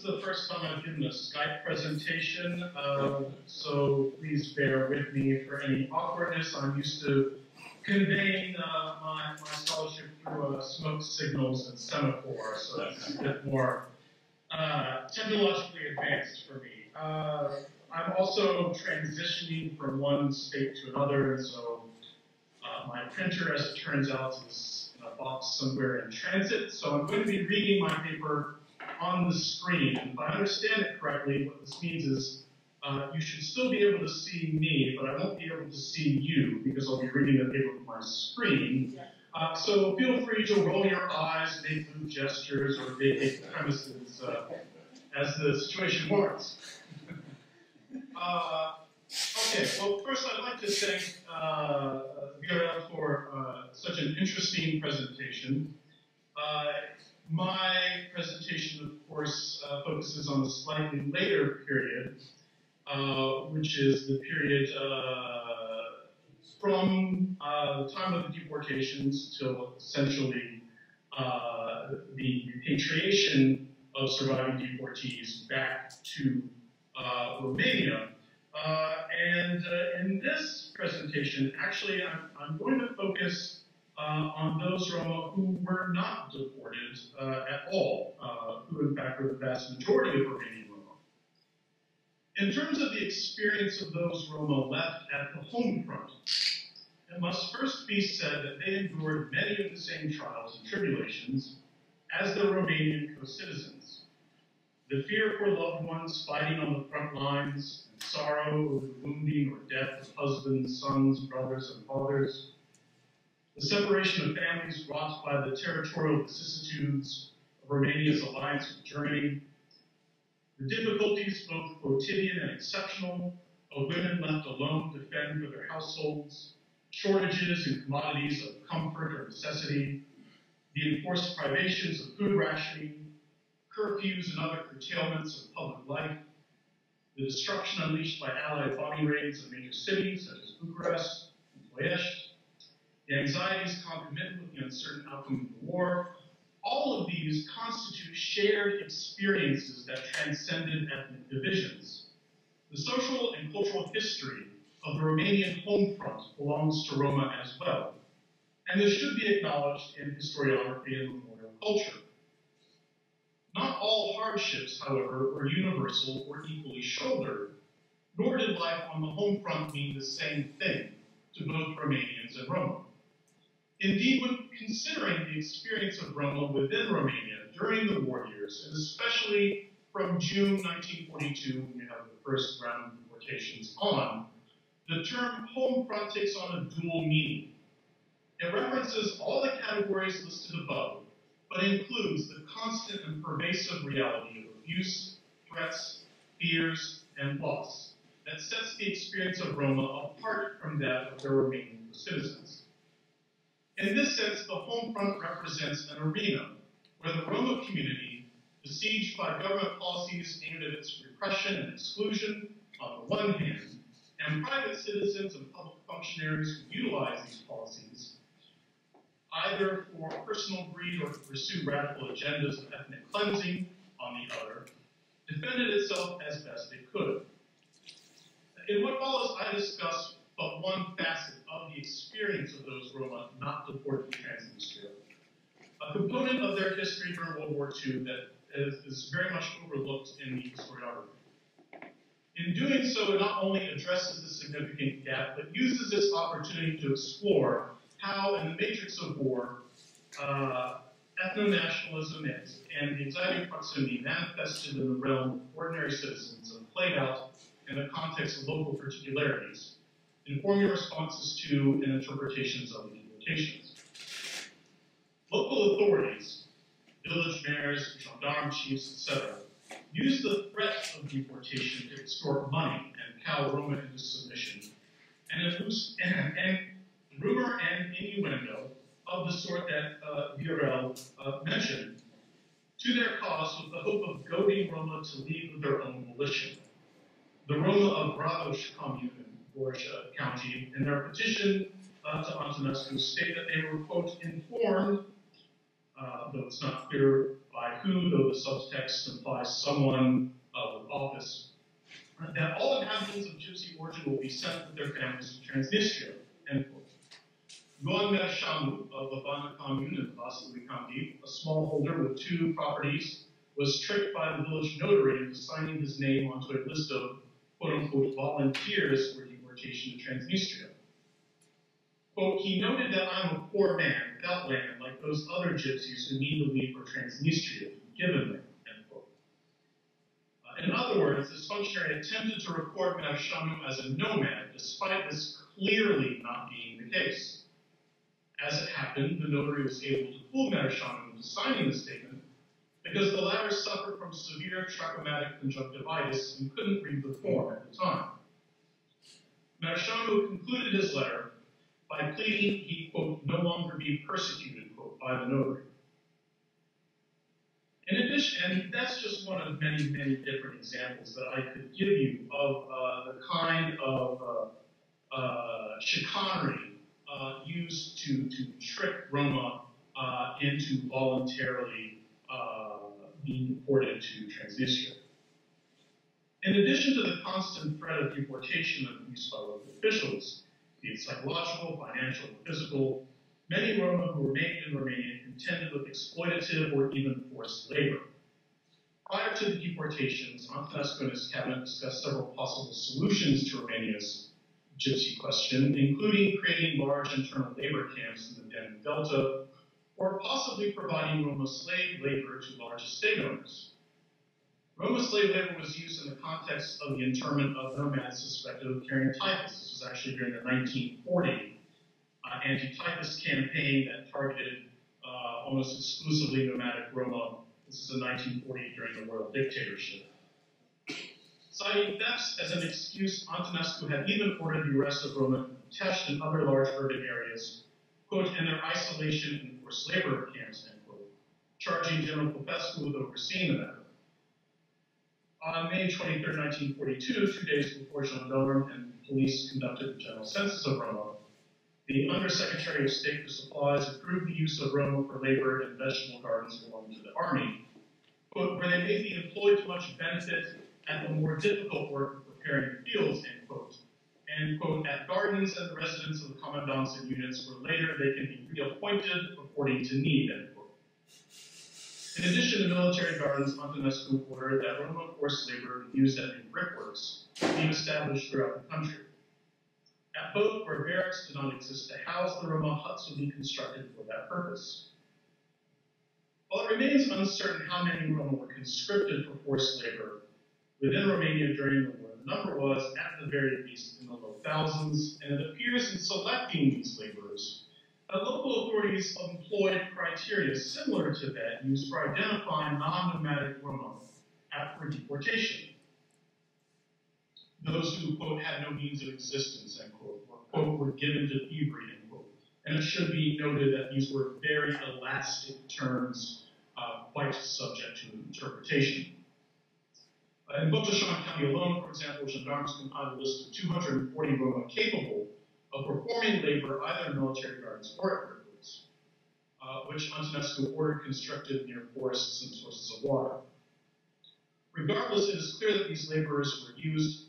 the first time I've given a Skype presentation, so please bear with me for any awkwardness. I'm used to conveying my scholarship through smoke signals and semaphores, so that's a bit more technologically advanced for me. I'm also transitioning from one state to another, and so my printer, as it turns out, is in a box somewhere in transit, so I'm going to be reading my paper on the screen. And if I understand it correctly, what this means is you should still be able to see me, but I won't be able to see you because I'll be reading the paper from my screen. So feel free to roll your eyes, make move gestures, or vacate the premises as the situation warrants. Okay, well, first I'd like to thank Vera for such an interesting presentation. My presentation, of course, focuses on a slightly later period, which is the period from the time of the deportations till essentially the repatriation of surviving deportees back to Romania. And in this presentation, actually, I'm going to focus on those Roma who were not deported at all, who in fact were the vast majority of Romanian Roma. In terms of the experience of those Roma left at the home front, it must first be said that they endured many of the same trials and tribulations as their Romanian co-citizens. The fear for loved ones fighting on the front lines, and sorrow over the wounding or death of husbands, sons, brothers, and fathers, the separation of families wrought by the territorial vicissitudes of Romania's alliance with Germany, the difficulties, both quotidian and exceptional, of women left alone to fend for their households, shortages in commodities of comfort or necessity, the enforced privations of food rationing, curfews and other curtailments of public life, the destruction unleashed by Allied bombing raids in major cities such as Bucharest and Ploiești, the anxieties concomitant with the uncertain outcome of the war, all of these constitute shared experiences that transcended ethnic divisions. The social and cultural history of the Romanian home front belongs to Roma as well, and this should be acknowledged in historiography and memorial culture. Not all hardships, however, were universal or equally shouldered, nor did life on the home front mean the same thing to both Romanians and Roma. Indeed, when considering the experience of Roma within Romania during the war years, and especially from June 1942, when we have the first round of deportations on, the term home front takes on a dual meaning. It references all the categories listed above, but includes the constant and pervasive reality of abuse, threats, fears, and loss that sets the experience of Roma apart from that of their Romanian citizens. In this sense, the home front represents an arena where the Roma community, besieged by government policies aimed at its repression and exclusion on the one hand, and private citizens and public functionaries who utilize these policies, either for personal greed or to pursue radical agendas of ethnic cleansing on the other, defended itself as best it could. In what follows, I discuss but one facet of the experience of those Roma not deported to Transnistria, a component of their history during World War II that is very much overlooked in the historiography. In doing so, it not only addresses the significant gap, but uses this opportunity to explore how, in the matrix of war, ethno-nationalism and the anxiety of proximity manifested in the realm of ordinary citizens and played out in the context of local particularities, informing responses to and interpretations of the deportations. Local authorities, village mayors, gendarme chiefs, etc., used the threat of deportation to extort money and cow Roma into submission, and rumor and innuendo of the sort that Viorel mentioned to their cause with the hope of goading Roma to leave with their own volition. The Roma of Bradoș commune in Gorj County, in their petition to Antonescu, state that they were, quote, informed though it's not clear by who, though the subtext implies someone with office, that all inhabitants of Gypsy origin will be sent with their families to Transnistria, end quote. Ioan Merșanu of the Bana commune in Vaslui County, a smallholder with 2 properties, was tricked by the village notary into signing his name onto a list of quote-unquote volunteers for deportation to Transnistria. Quote, he noted that I'm a poor man without land like those other gypsies who need to leave for Transnistria to be given land, end quote. In other words, this functionary attempted to record Merșanu as a nomad, despite this clearly not being the case. As it happened, the notary was able to fool Merșanu into signing the statement because the latter suffered from severe trachomatic conjunctivitis and couldn't read the form at the time. Merșanu concluded his letter by pleading he, quote, no longer be persecuted, quote, by the notary. In addition, and that's just one of many, many different examples that I could give you of the kind of chicanery used to trick Roma into voluntarily being deported to Transnistria. In addition to the constant threat of deportation and abuse by local officials, be it psychological, financial, or physical, many Roma who remained in Romania contended with exploitative or even forced labor. Prior to the deportations, Antonescu and his cabinet discussed several possible solutions to Romania's gypsy question, including creating large internal labor camps in the Danube Delta, or possibly providing Roma slave labor to large estate owners. Roma slave labor was used in the context of the internment of nomads suspected of carrying typhus. This was actually during the 1940 anti-typhus campaign that targeted almost exclusively nomadic Roma. This is in 1940 during the royal dictatorship. Citing thefts as an excuse, Antonescu had even ordered the arrest of Roma in Pitești and other large urban areas, quote, and their isolation in forced labor camps, end quote, charging General Popescu with overseeing the matter. On May 23, 1942, 2 days before gendarmes and police conducted the general census of Roma, the Undersecretary of State for Supplies approved the use of Roma for labor in vegetable gardens belonging to the army, quote, where they may be employed to much benefit at the more difficult work of preparing the fields, end quote, and, quote, at gardens and the residence of the commandants and units where later they can be reappointed according to need, end quote. In addition to military gardens, Antonescu ordered that Roma forced labor used at new brickworks be established throughout the country. At both where barracks did not exist to house the Roma, huts would be constructed for that purpose. While it remains uncertain how many Roma were conscripted for forced labor within Romania during the war, the number was, at the very least, in the low thousands, and it appears in selecting these laborers, local authorities employed criteria similar to that used for identifying non-nomadic Roma for deportation. Those who, quote, had no means of existence, end quote, or, quote, were given to thievery, end quote. And it should be noted that these were very elastic terms, quite subject to interpretation. In Botoșani County alone, for example, gendarmes compiled a list of 240 Roma capable of performing labor either in military gardens or at brickworks, which Antonescu ordered constructed near forests and sources of water. Regardless, it is clear that these laborers were used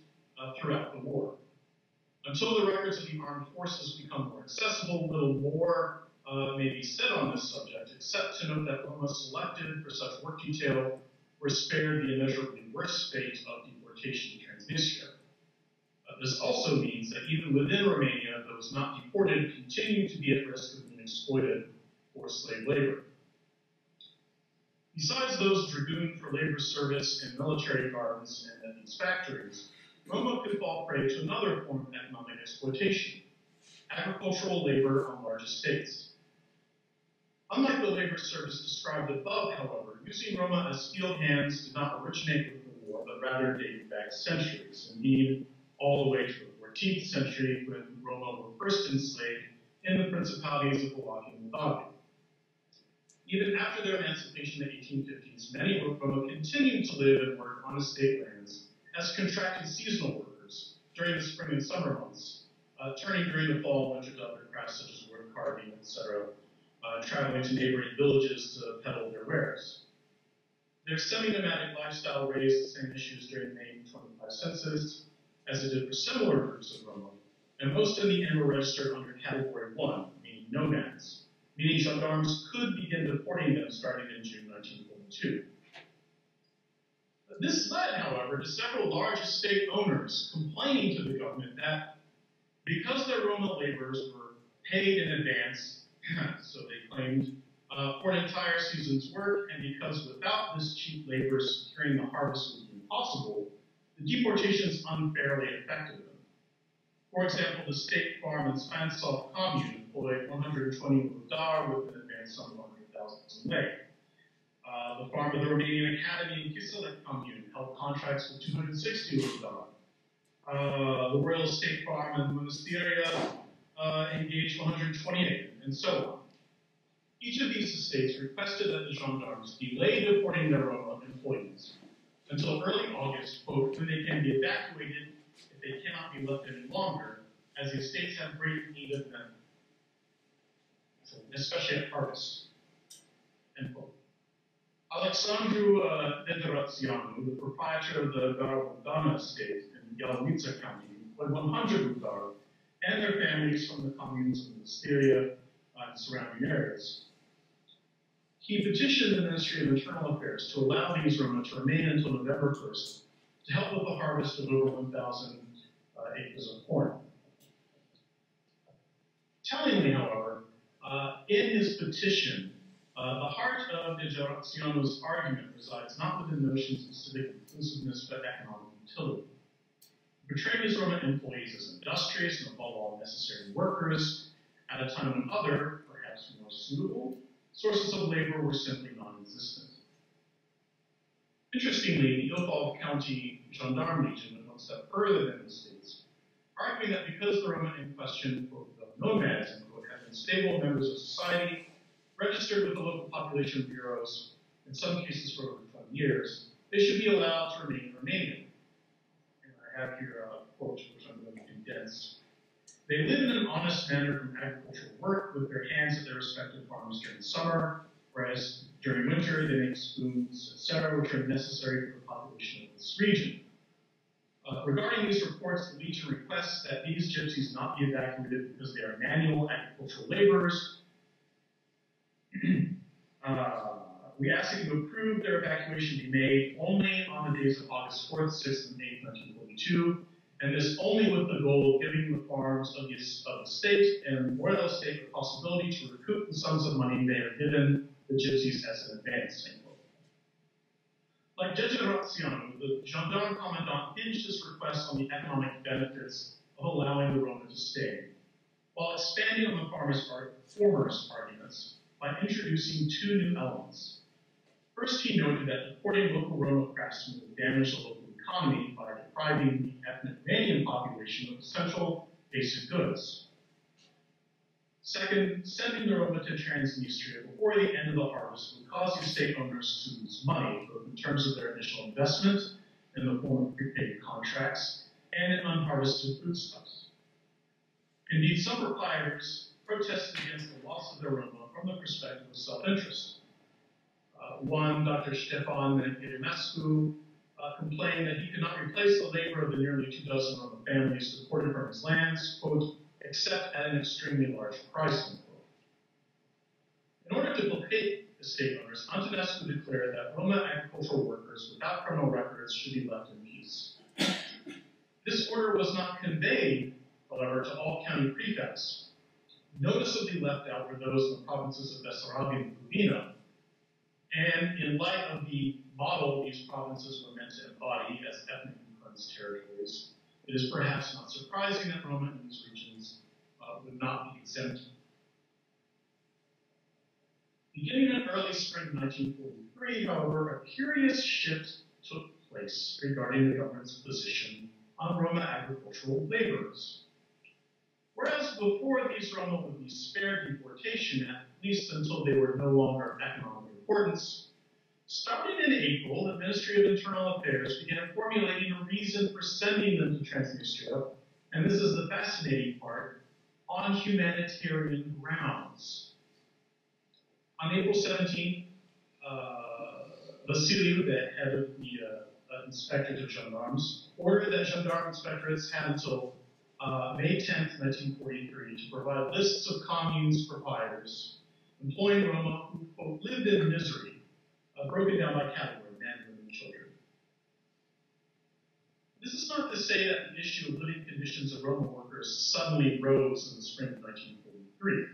throughout the war. Until the records of the armed forces become more accessible, little more may be said on this subject, except to note that Roma selected for such work detail were spared the immeasurably worse fate of deportation to Transnistria. This also means that even within Romania, those not deported continue to be at risk of being exploited for slave labor. Besides those dragooned for labor service in military gardens and at these factories, Roma could fall prey to another form of economic exploitation, agricultural labor on large estates. Unlike the labor service described above, however, using Roma as field hands did not originate with the war, but rather dated back centuries, indeed all the way to the 14th century when Roma were first enslaved in the principalities of Wallachia and Moldavia. Even after their emancipation in the 1850s, many Roma continued to live and work on estate lands as contracted seasonal workers during the spring and summer months, turning during the fall and winter to other crafts such as wood carving, etc., traveling to neighboring villages to peddle their wares. Their semi-nomadic lifestyle raised the same issues during the May 25 census as it did for similar groups of Roma, and most in the end were registered under Category 1, meaning nomads, meaning gendarmes could begin deporting them starting in June 1942. This led, however, to several large estate owners complaining to the government that because their Roma laborers were paid in advance, so they claimed, for an entire season's work, and because without this cheap labor securing the harvest was impossible, the deportations unfairly affected them. For example, the State Farm in Spansov commune employed 120 Rudar with an advance sum of 100,000 lei. The farm of the Romanian Academy in Kiselec commune held contracts with 260 Rudar. The Royal State Farm in Monasteria engaged 128, and so on. Each of these estates requested that the gendarmes delay deporting their Roma employees until early August, quote, when they can be evacuated if they cannot be left any longer, as the estates have great need of them, especially at harvest, end quote. Alexandru Nederațianu, the proprietor of the Garavogana estate in Yalnița County, employed 100 Rudar and their families from the communes of Monasteria and surrounding areas. He petitioned the Ministry of Internal Affairs to allow these Roma to remain until November 1st to help with the harvest of over 1,000 acres of corn. Tellingly, however, in his petition, the heart of Nederațianu's argument resides not within notions of civic inclusiveness, but economic utility. Portraying his Roma employees as industrious and above all necessary workers at a time when other, perhaps more suitable, sources of labor were simply non-existent. Interestingly, the Oval County Gendarme Legion went one step further than the states, arguing that because the Roma in question, quote, the nomads, quote, had been stable members of society, registered with the local population bureaus, in some cases for over 20 years, they should be allowed to remain Romanian. And I have here a quote which I'm going to condense. They live in an honest manner from agricultural work with their hands at their respective farms during summer, whereas during winter they make spoons, etc., which are necessary for the population of this region. Regarding these reports, the Legion requests that these gypsies not be evacuated because they are manual agricultural laborers. We ask that you approve their evacuation be made only on the days of August 4th, 6th, and 8th, 1942, and this only with the goal of giving the farms of the state and Royal State the possibility to recoup the sums of money they have given the gypsies as an advance. Like Nederațianu, the gendarme commandant hinged his request on the economic benefits of allowing the Roma to stay, while expanding on the farmers' arguments by introducing two new elements. First, he noted that deporting local Roma craftsmen would damage the local economy by depriving the ethnic Romanian population of essential basic goods. Second, sending the Roma to Transnistria before the end of the harvest would cause the estate owners to lose money, both in terms of their initial investment in the form of prepaid contracts and in unharvested foodstuffs. Indeed, some proprietors protested against the loss of their Roma from the perspective of self-interest. One, Dr. Ștefan Ieremescu, complained that he could not replace the labor of the nearly 2,000 Roma families deported from his lands, quote, except at an extremely large price, unquote. In order to placate estate owners, Antonescu declared that Roma agricultural workers without criminal records should be left in peace. This order was not conveyed, however, to all county prefects. Noticeably left out were those in the provinces of Bessarabia and Bukovina, and in light of the model these provinces were meant to embody as ethnically cleansed territories, it is perhaps not surprising that Roma in these regions would not be exempt. Beginning in early spring 1943, however, a curious shift took place regarding the government's position on Roma agricultural laborers. Whereas before these Roma would be spared deportation, at least until they were no longer of economic importance, starting in April, the Ministry of Internal Affairs began formulating a reason for sending them to Transnistria, and this is the fascinating part, on humanitarian grounds. On April 17th, Vasiliu, the head of the inspectors of gendarmes, ordered that gendarme inspectorates had until May 10th, 1943 to provide lists of communes proprietors employing Roma who, quote, lived in misery, broken down by category, men, women, and children. This is not to say that the issue of living conditions of Roma workers suddenly rose in the spring of 1943.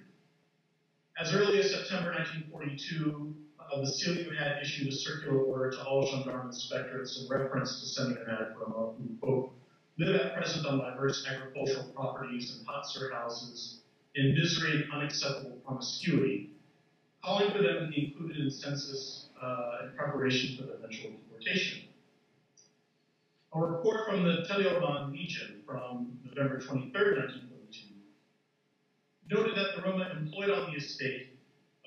As early as September 1942, Vasiliu had issued a circular order to all gendarme inspectorates in reference to semi-nomadic Roma who, quote, live at present on diverse agricultural properties and huts or houses in misery and unacceptable promiscuity, calling for them to be included in the census in preparation for the eventual deportation. A report from the Teleoban Legion from November 23, 1942, noted that the Roma employed on the estate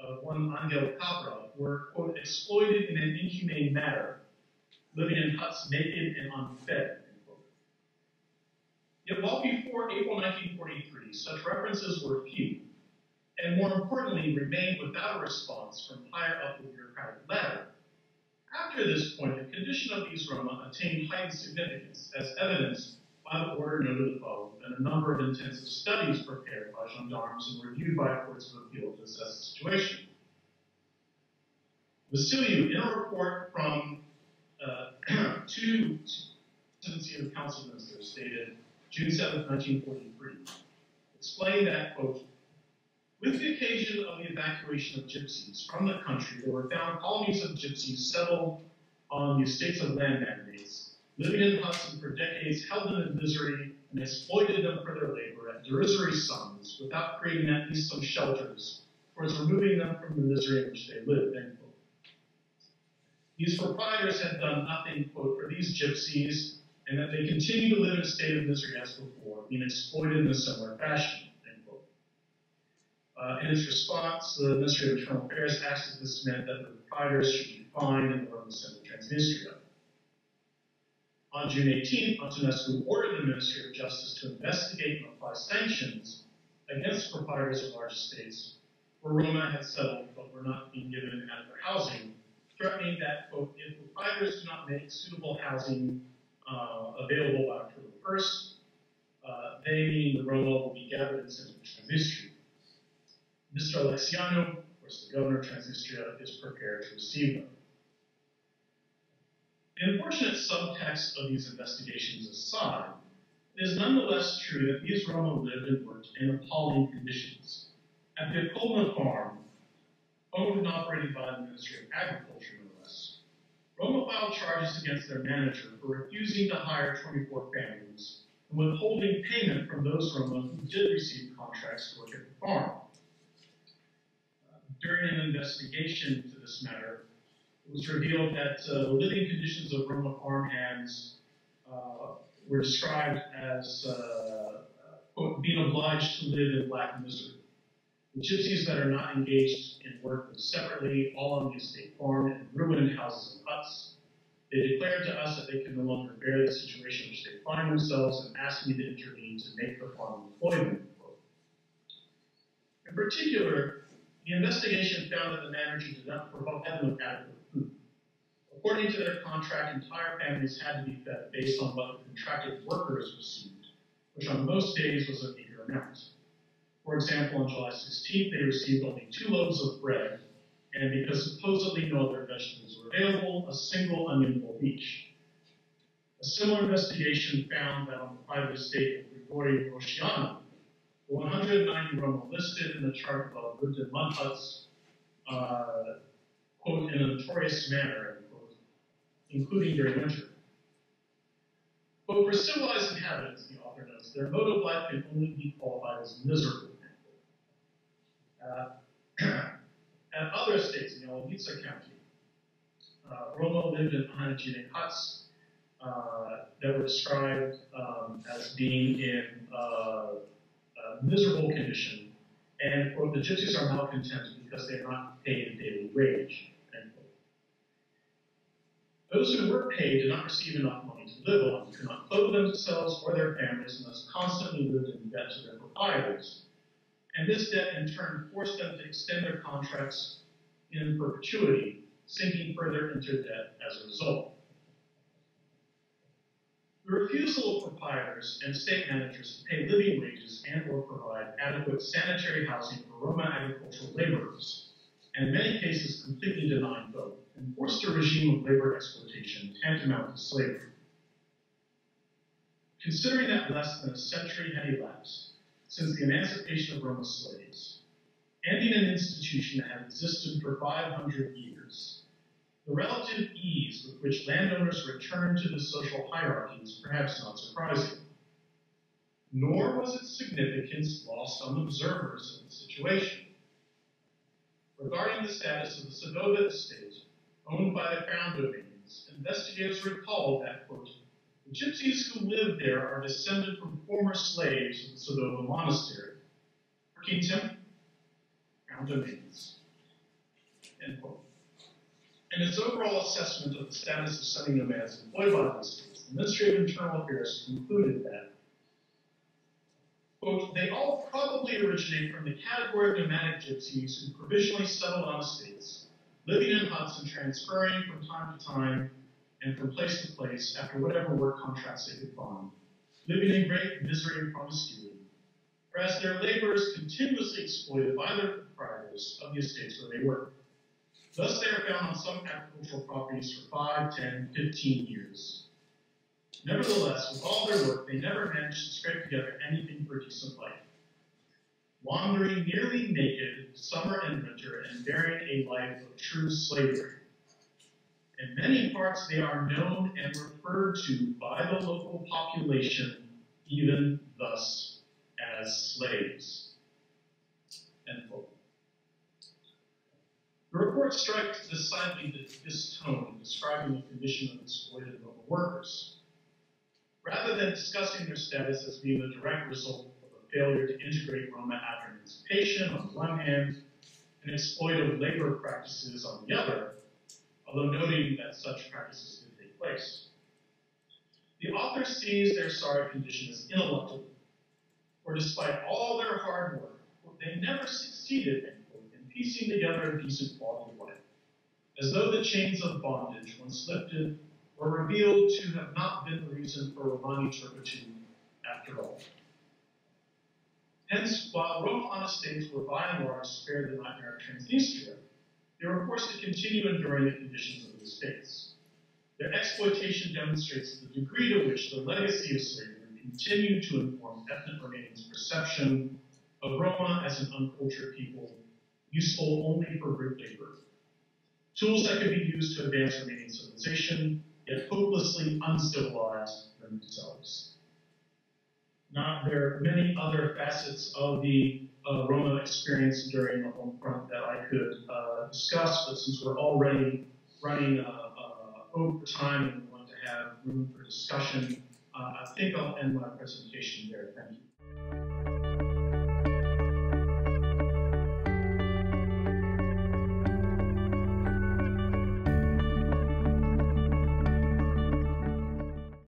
of one Angel Cabra were, quote, exploited in an inhumane manner, living in huts naked and unfed, end quote. Yet while before April 1943, such references were few, and more importantly, remained without a response from higher up the bureaucratic ladder, after this point, the condition of these Roma attained heightened significance, as evidenced by the order noted above and a number of intensive studies prepared by gendarmes and reviewed by courts of appeal to assess the situation. Vasiliu, in a report from two presidency of council ministers dated June 7, 1943, explained that, quote, with the occasion of the evacuation of gypsies from the country, there were found colonies of gypsies settled on the estates of land magnates, living in huts and for decades held them in misery and exploited them for their labor at derisory sums without creating at least some shelters towards removing them from the misery in which they lived, end quote. These proprietors had done nothing, quote, for these gypsies, and that they continue to live in a state of misery as before, being exploited in a similar fashion. In its response, the Ministry of Internal Affairs asked if this meant that the proprietors should be fined and the Roma sent to Transnistria. On June 18th, Antonescu ordered the Ministry of Justice to investigate and apply sanctions against proprietors of large estates where Roma had settled but were not being given adequate housing, threatening that, quote, if proprietors do not make suitable housing available by October 1st, they, meaning the Roma, will be gathered and sent to Transnistria. Mr. Alexiano, of course, the governor of Transnistria, is prepared to receive them. The unfortunate subtext of these investigations aside, it is nonetheless true that these Roma lived and worked in appalling conditions. At the Colma farm, owned and operated by the Ministry of Agriculture, no less, Roma filed charges against their manager for refusing to hire 24 families and withholding payment from those Roma who did receive contracts to work at the farm. During an investigation into this matter, it was revealed that the living conditions of Roma farmhands were described as, quote, being obliged to live in black misery. The gypsies that are not engaged in work live separately, all on the estate farm, in ruined houses and huts. They declared to us that they could no longer bear the situation in which they find themselves and asked me to intervene to make the farm employ them, quote. In particular, the investigation found that the manager did not provide them with adequate food. According to their contract, entire families had to be fed based on what the contracted workers received, which on most days was a meager amount. For example, on July 16th, they received only 2 loaves of bread, and because supposedly no other vegetables were available, a single onion bowl each. A similar investigation found that on the private estate of Grigori Rosciano, the 190 Roma listed in the chart above lived in mud huts, quote, in a notorious manner, end quote, including during winter. But for civilized inhabitants, the author notes, their mode of life can only be qualified as miserable, end quote. At other estates in Yellowica County, Roma lived in unhygienic huts that were described as being in miserable condition, and, quote, the gypsies are malcontent because they are not paid a daily wage, end quote. Those who were paid did not receive enough money to live on, could not clothe themselves or their families, and thus constantly lived in debt to their proprietors. And this debt, in turn, forced them to extend their contracts in perpetuity, sinking further into debt as a result. The refusal of proprietors and state managers to pay living wages and or provide adequate sanitary housing for Roma agricultural laborers, and in many cases completely denying both, enforced a regime of labor exploitation tantamount to slavery. Considering that less than a century had elapsed since the emancipation of Roma slaves, ending an institution that had existed for 500 years, the relative ease with which landowners returned to the social hierarchy is perhaps not surprising. Nor was its significance lost on observers of the situation. Regarding the status of the Sadova estate, owned by the Crown domains, investigators recalled that, quote, the gypsies who lived there are descended from former slaves of the Sadova monastery. Kingdom, Crown domains, end quote. In its overall assessment of the status of semi-nomads employed by the states, the Ministry of Internal Affairs concluded that, quote, they all probably originate from the category of nomadic gypsies who provisionally settled on estates, living in huts and transferring from time to time and from place to place after whatever work contracts they could find, living in great misery and promiscuity, whereas their labor is continuously exploited by their proprietors of the estates where they work. Thus, they are found on some agricultural properties for 5, 10, 15 years. Nevertheless, with all their work, they never managed to scrape together anything for a decent life. Wandering nearly naked, summer and winter, and bearing a life of true slavery. In many parts, they are known and referred to by the local population, even thus, as slaves. End quote. The report strikes decidedly this tone in describing the condition of exploited local workers. Rather than discussing their status as being the direct result of a failure to integrate Roma after emancipation on the one hand, and exploitive labor practices on the other, although noting that such practices did take place, the author sees their sorry condition as ineluctable, for despite all their hard work, they never succeeded in piecing together a decent quality of life, as though the chains of bondage, once lifted, were revealed to have not been the reason for Romani turpitude after all. Hence, while Roma on estates were by and large spared the nightmare of Transnistria, they were forced to continue enduring the conditions of the estates. Their exploitation demonstrates the degree to which the legacy of slavery continued to inform ethnic Romanians' perception of Roma as an uncultured people, useful only for brute labor. Tools that could be used to advance Romanian civilization, yet hopelessly uncivilized themselves. Now, there are many other facets of the Roma experience during the home front that I could discuss, but since we're already running over time and we want to have room for discussion, I think I'll end my presentation there. Thank you.